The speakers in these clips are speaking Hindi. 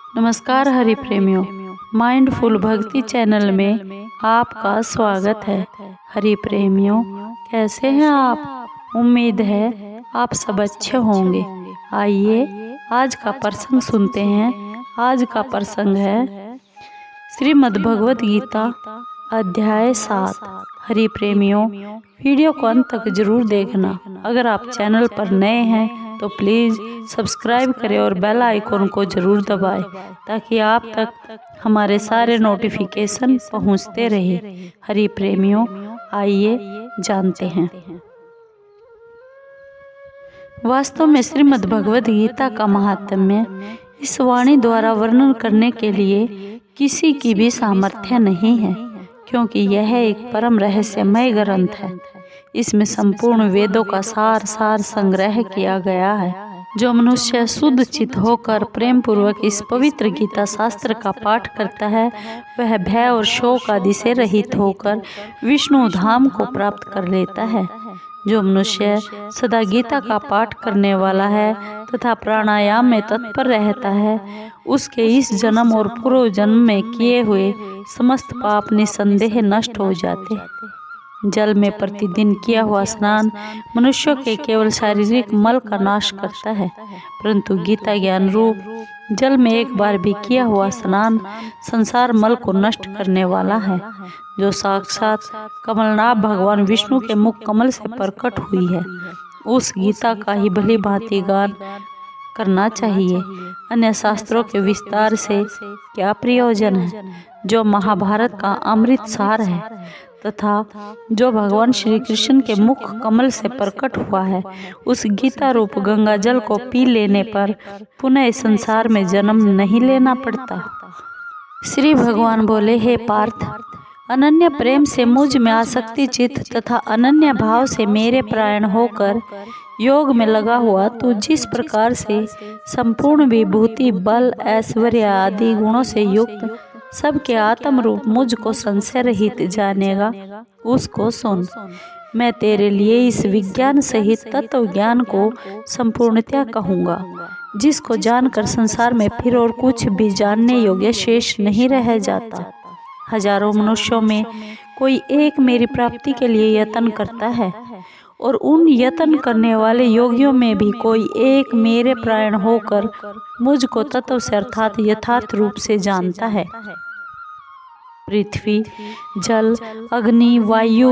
नमस्कार हरि प्रेमियों, माइंडफुल भक्ति चैनल में आपका स्वागत है। हरि प्रेमियों, कैसे हैं आप? उम्मीद है आप सब अच्छे होंगे। आइए आज का प्रसंग सुनते हैं। आज का प्रसंग है श्रीमद् भगवत गीता अध्याय 7। हरि प्रेमियों, वीडियो को अंत तक जरूर देखना। अगर आप चैनल पर नए हैं तो प्लीज़ सब्सक्राइब करें और बेल आइकन को ज़रूर दबाएं ताकि आप तक हमारे सारे नोटिफिकेशन पहुंचते रहे। हरि प्रेमियों, आइए जानते हैं। वास्तव में श्रीमद् भगवत गीता का महात्म्य इस वाणी द्वारा वर्णन करने के लिए किसी की भी सामर्थ्य नहीं है, क्योंकि यह एक परम रहस्यमय ग्रंथ है। इसमें संपूर्ण वेदों का सार संग्रह किया गया है। जो मनुष्य शुद्ध चित्त होकर प्रेम पूर्वक इस पवित्र गीता शास्त्र का पाठ करता है, वह भय और शोक आदि से रहित होकर विष्णु धाम को प्राप्त कर लेता है। जो मनुष्य सदा गीता का पाठ करने वाला है तथा प्राणायाम में तत्पर रहता है, उसके इस जन्म और पूर्व जन्म में किए हुए समस्त पाप निसंदेह नष्ट हो जाते हैं। जल में प्रतिदिन किया हुआ स्नान मनुष्यों के केवल शारीरिक मल का नाश करता है, परंतु गीता ज्ञान रूप जल में एक बार भी किया हुआ स्नान संसार मल को नष्ट करने वाला है। जो साक्षात कमलनाभ भगवान विष्णु के मुख कमल से प्रकट हुई है, उस गीता का ही भली भांति गान करना चाहिए। अन्य शास्त्रों के विस्तार से क्या प्रयोजन है? जो महाभारत का अमृत सार है तथा जो भगवान श्री कृष्ण के मुख कमल से प्रकट हुआ है, उस गीता रूप गंगा जल को पी लेने पर पुनः इस संसार में जन्म नहीं लेना पड़ता। श्री भगवान बोले, हे पार्थ, अनन्य प्रेम से मुझ में आसक्ति चित्त तथा अनन्य भाव से मेरे प्राण होकर योग में लगा हुआ तू जिस प्रकार से संपूर्ण विभूति बल ऐश्वर्य आदि गुणों से युक्त सबके आत्म रूप मुझको संशय रहित जानेगा, उसको सुन। मैं तेरे लिए इस विज्ञान सहित तत्व ज्ञान को संपूर्णतया कहूँगा, जिसको जानकर संसार में फिर और कुछ भी जानने योग्य शेष नहीं रह जाता। हजारों मनुष्यों में कोई एक मेरी प्राप्ति के लिए यत्न करता है, और उन यत्न करने वाले योगियों में भी कोई एक मेरे प्राण होकर मुझको तत्व से अर्थात यथार्थ रूप से जानता है। पृथ्वी, जल, अग्नि, वायु,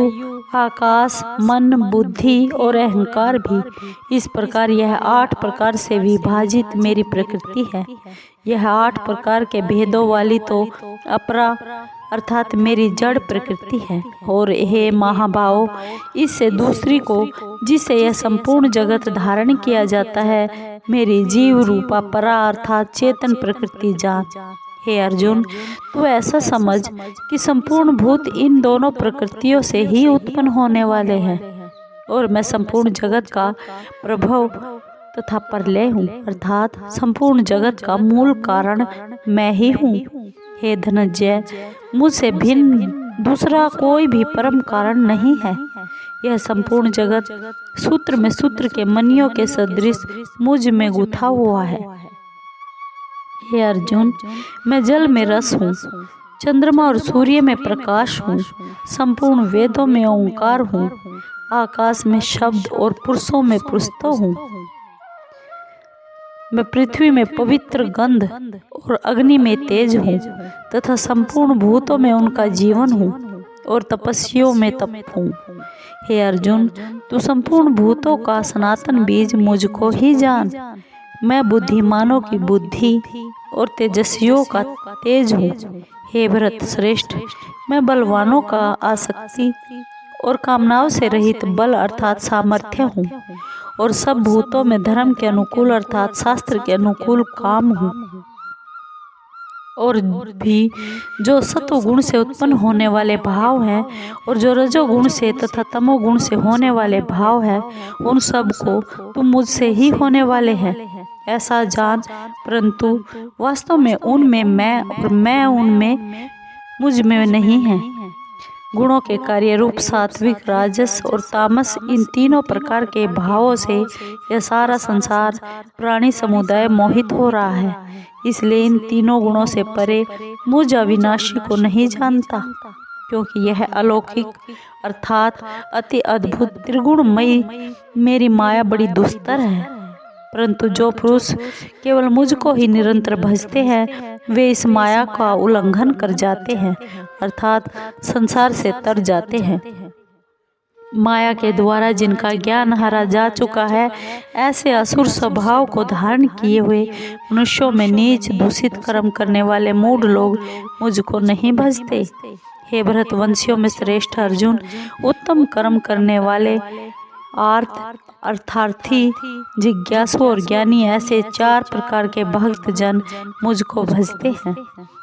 आकाश, मन, बुद्धि और अहंकार भी इस प्रकार यह 8 प्रकार से विभाजित मेरी प्रकृति है। यह 8 प्रकार के भेदों वाली तो अपरा अर्थात मेरी जड़ प्रकृति है। और हे महाभाव, इससे दूसरी को जिसे यह संपूर्ण जगत धारण किया जाता है, मेरी जीव रूपा परा अर्थात चेतन प्रकृति जान। हे अर्जुन, तू ऐसा समझ कि संपूर्ण भूत इन दोनों प्रकृतियों से ही उत्पन्न होने वाले हैं, और मैं संपूर्ण जगत का प्रभव तथा प्रलय हूँ, अर्थात संपूर्ण जगत का मूल कारण मैं ही हूँ। हे धनंजय, मुझसे भिन्न दूसरा कोई भी परम कारण नहीं है। यह संपूर्ण जगत सूत्र में सूत्र के मणियों के सदृश मुझ में गुथा हुआ है। हे अर्जुन, मैं जल में रस हूँ, चंद्रमा और सूर्य में प्रकाश हूँ, संपूर्ण वेदों में ओंकार हूँ, आकाश में शब्द और पुरुषों में पुरुषत्व हूँ। मैं पृथ्वी में पवित्र गंध और अग्नि में तेज हूँ तथा संपूर्ण भूतों में उनका जीवन हूँ और तपस्वियों में तप हूँ। हे अर्जुन, तू संपूर्ण भूतों का सनातन बीज मुझको ही जान। मैं बुद्धिमानों की बुद्धि और तेजस्वियों का तेज हूँ। हे भरत श्रेष्ठ, मैं बलवानों का आसक्ति और कामनाओं से रहित बल अर्थात सामर्थ्य हूँ, और सब भूतों में धर्म के अनुकूल अर्थात शास्त्र के अनुकूल काम हूँ। और भी जो सत्व गुण से उत्पन्न होने वाले भाव हैं और जो रजोगुण से तथा तमोगुण से होने वाले भाव हैं, उन सब को तुम मुझसे ही होने वाले हैं, ऐसा जान। परंतु वास्तव में उनमें मैं और मैं उनमें मुझ में नहीं है। गुणों के कार्य रूप सात्विक, राजस और तामस, इन तीनों प्रकार के भावों से यह सारा संसार प्राणी समुदाय मोहित हो रहा है। इसलिए इन तीनों गुणों से परे मुझ अविनाशी को नहीं जानता, क्योंकि यह अलौकिक अर्थात अति अद्भुत त्रिगुणमयी मेरी माया बड़ी दुस्तर है। परंतु जो पुरुष केवल मुझको ही निरंतर भजते हैं वे इस माया का उल्लंघन कर जाते हैं, अर्थात संसार से तर जाते हैं। माया के द्वारा जिनका ज्ञान हारा जा चुका है, ऐसे असुर स्वभाव को धारण किए हुए मनुष्यों में नीच दूषित कर्म करने वाले मूढ़ लोग मुझको नहीं भजते। हे भरतवंशियों में श्रेष्ठ अर्जुन, उत्तम कर्म करने वाले अर्थार्थी, जिज्ञासु और ज्ञानी ऐसे 4 प्रकार के भक्त जन मुझको भजते हैं।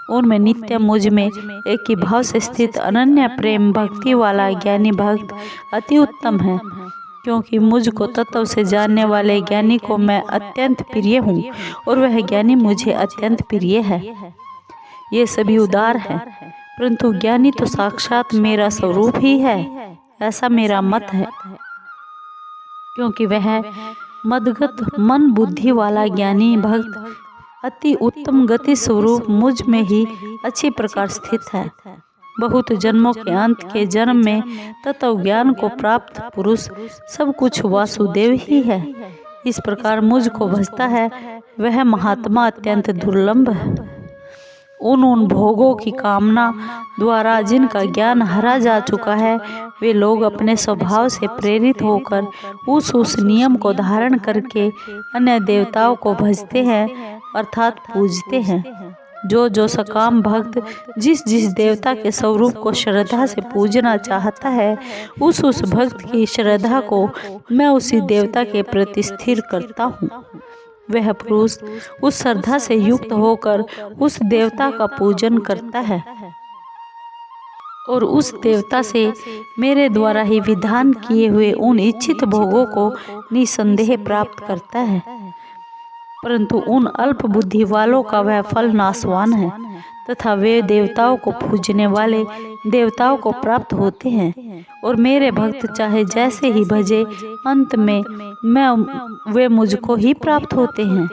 उनमें नित्य मुझ में एक ही भाव से स्थित अनन्य प्रेम भक्ति वाला ज्ञानी भक्त अति उत्तम है, क्योंकि मुझको तत्व से जानने वाले ज्ञानी को मैं अत्यंत प्रिय हूँ और वह ज्ञानी मुझे अत्यंत प्रिय है। ये सभी उदार है, परंतु ज्ञानी तो साक्षात मेरा स्वरूप ही है, ऐसा मेरा मत है। क्योंकि वह मदगत मन बुद्धि वाला ज्ञानी भक्त अति उत्तम गति स्वरूप मुझ में ही अच्छी प्रकार स्थित है। बहुत जन्मों के अंत के जन्म में तत्व ज्ञान को प्राप्त पुरुष सब कुछ वासुदेव ही है। इस प्रकार मुझको भजता है वह महात्मा अत्यंत दुर्लभ है। उन भोगों की कामना द्वारा जिनका ज्ञान हरा जा चुका है, वे लोग अपने स्वभाव से प्रेरित होकर उस नियम को धारण करके अन्य देवताओं को भजते हैं, अर्थात पूजते हैं। जो सकाम भक्त जिस देवता के स्वरूप को श्रद्धा से पूजना चाहता है, उस भक्त की श्रद्धा को मैं उसी देवता के प्रति स्थिर करता हूँ। वह पुरुष उस श्रद्धा से युक्त होकर उस देवता का पूजन करता है और उस देवता से मेरे द्वारा ही विधान किए हुए उन इच्छित भोगों को निसंदेह प्राप्त करता है। परंतु उन अल्प बुद्धि वालों का वह फल नाशवान है तथा वे देवताओं को पूजने वाले देवताओं को प्राप्त होते हैं और मेरे भक्त चाहे जैसे ही भजे, अंत में वे मुझको ही प्राप्त होते हैं।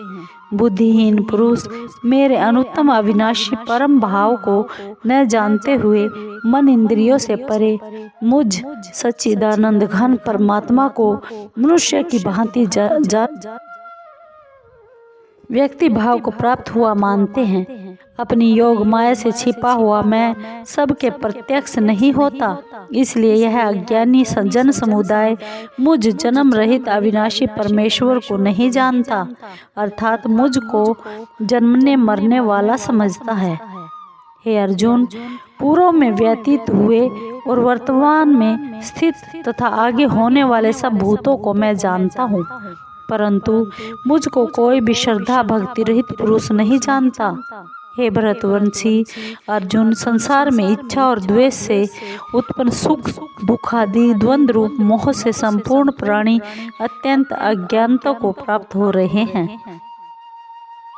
बुद्धिहीन पुरुष मेरे अनुत्तम अविनाशी परम भाव को न जानते हुए मन इंद्रियों से परे मुझ सच्चिदानंद घन परमात्मा को मनुष्य की भांति व्यक्ति भाव को प्राप्त हुआ मानते हैं। अपनी योग माया से छिपा हुआ मैं सबके प्रत्यक्ष नहीं होता, इसलिए यह अज्ञानी जन समुदाय मुझ जन्म रहित अविनाशी परमेश्वर को नहीं जानता, अर्थात मुझको जन्मने मरने वाला समझता है। हे अर्जुन, पूर्व में व्यतीत हुए और वर्तमान में स्थित तथा आगे होने वाले सब भूतों को मैं जानता हूँ, परंतु मुझको कोई भी श्रद्धा भक्ति रहित पुरुष नहीं जानता। हे भरतवंशी अर्जुन, संसार में इच्छा और द्वेष से उत्पन्न सुख दुख आदि द्वंद्व रूप मोह से संपूर्ण प्राणी अत्यंत अज्ञानता को प्राप्त हो रहे हैं,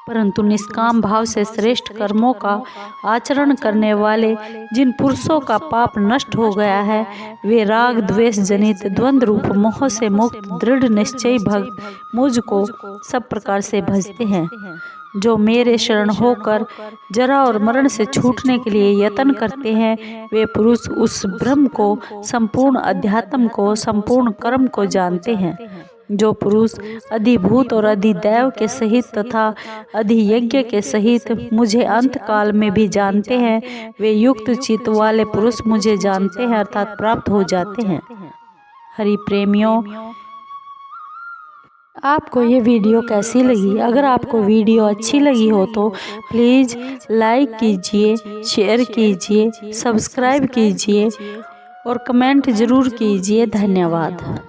परंतु निष्काम भाव से श्रेष्ठ कर्मों का आचरण करने वाले जिन पुरुषों का पाप नष्ट हो गया है, वे राग द्वेष जनित द्वंद्व रूप मोह से मुक्त दृढ़ निश्चयी भक्त मुझको सब प्रकार से भजते हैं। जो मेरे शरण होकर जरा और मरण से छूटने के लिए यत्न करते हैं, वे पुरुष उस ब्रह्म को, संपूर्ण अध्यात्म को, संपूर्ण कर्म को जानते हैं। जो पुरुष अधिभूत और अधिदैव के सहित तथा अधियज्ञ के सहित मुझे अंत काल में भी जानते हैं, वे युक्त चित्त वाले पुरुष मुझे जानते हैं, अर्थात प्राप्त हो जाते हैं। हरि प्रेमियों, आपको ये वीडियो कैसी लगी? अगर आपको वीडियो अच्छी लगी हो तो प्लीज़ लाइक कीजिए, शेयर कीजिए, सब्सक्राइब कीजिए और कमेंट ज़रूर कीजिए। धन्यवाद।